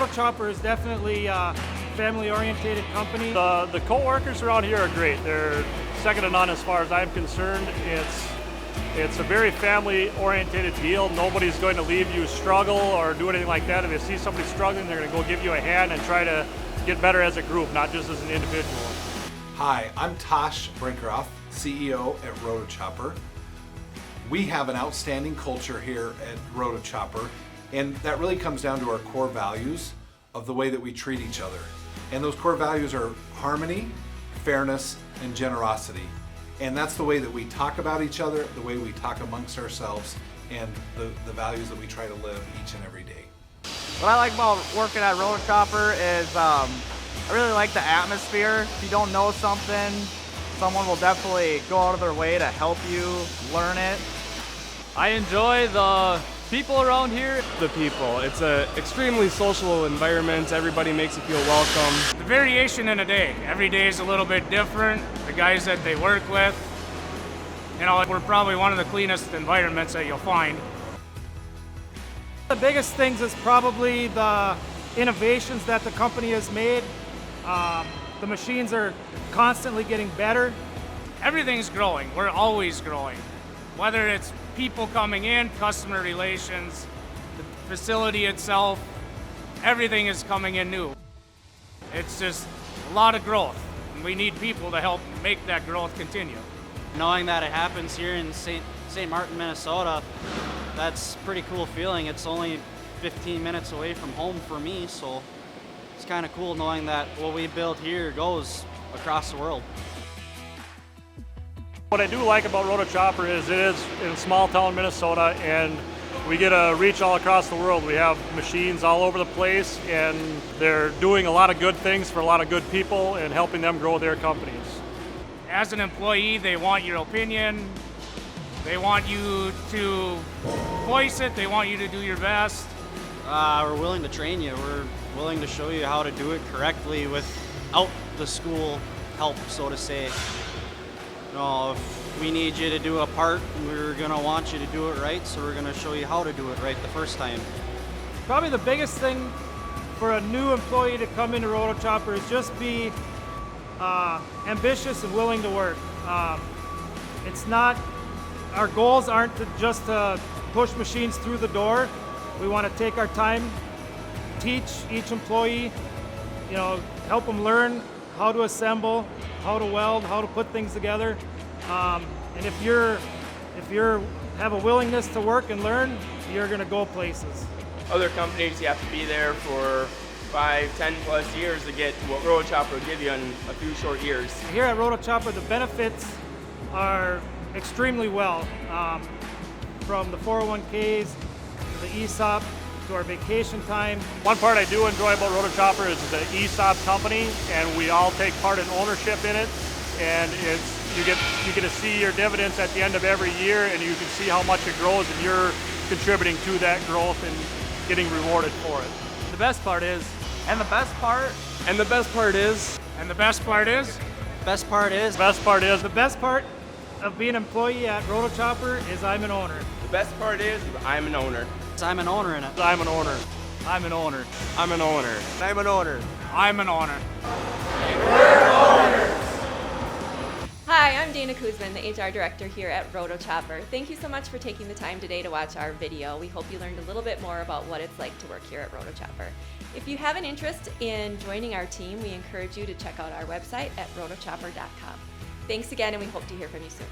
Rotochopper is definitely a family-oriented company. The co-workers around here are great. They're second to none as far as I'm concerned. It's a very family-oriented deal. Nobody's going to leave you struggle or do anything like that. If they see somebody struggling, they're going to go give you a hand and try to get better as a group, not just as an individual. Hi, I'm TOSH BRINKERHOFF, CEO at Rotochopper. We have an outstanding culture here at Rotochopper, and that really comes down to our core values of the way that we treat each other. And those core values are harmony, fairness, and generosity. And that's the way that we talk about each other, the way we talk amongst ourselves, and the values that we try to live each and every day. What I like about working at Rotochopper is I really like the atmosphere. If you don't know something, someone will definitely go out of their way to help you learn it. I enjoy the people around here. The people. It's an extremely social environment. Everybody makes you feel welcome. The variation in a day. Every day is a little bit different. The guys that they work with, you know, we're probably one of the cleanest environments that you'll find. The biggest things is probably the innovations that the company has made. The machines are constantly getting better. Everything's growing. We're always growing. Whether it's people coming in, customer relations, the facility itself, everything is coming in new. It's just a lot of growth, and we need people to help make that growth continue. Knowing that it happens here in St. Martin, Minnesota, that's a pretty cool feeling. It's only 15 minutes away from home for me, so it's kind of cool knowing that what we build here goes across the world. What I do like about Rotochopper is it is in small town Minnesota, and we get a reach all across the world. We have machines all over the place, and they're doing a lot of good things for a lot of good people and helping them grow their companies. As an employee, they want your opinion. They want you to voice it. They want you to do your best. We're willing to train you. We're willing to show you how to do it correctly without the school help, so to say. You know, if we need you to do a part, we're going to want you to do it right, so we're going to show you how to do it right the first time. Probably the biggest thing for a new employee to come into Rotochopper is just be ambitious and willing to work. It's not, our goals aren't just to push machines through the door. We want to take our time, teach each employee, you know, help them learn how to assemble, how to weld, how to put things together. And if you have a willingness to work and learn, you're going to go places. Other companies, you have to be there for 5, 10 plus years to get what Rotochopper will give you in a few short years. Here at Rotochopper, the benefits are extremely well. From the 401ks, to the ESOP, to our vacation time. One part I do enjoy about Rotochopper is the ESOP company, and we all take part in ownership in it. And you get to see your dividends at the end of every year, and you can see how much it grows, and you're contributing to that growth and getting rewarded for it. The best part is, And the best part, and the best part is, And the best part is, Best part is, Best part is, The best part of being an employee at Rotochopper is I'm an owner. The best part is I'm an owner. I'm an owner in it. I'm an owner. I'm an owner. I'm an owner. I'm an owner. I'm an owner. Hi, I'm Dana KOOSMANN, the HR Director here at Rotochopper. Thank you so much for taking the time today to watch our video. We hope you learned a little bit more about what it's like to work here at Rotochopper. If you have an interest in joining our team, we encourage you to check out our website at rotochopper.com. Thanks again, and we hope to hear from you soon.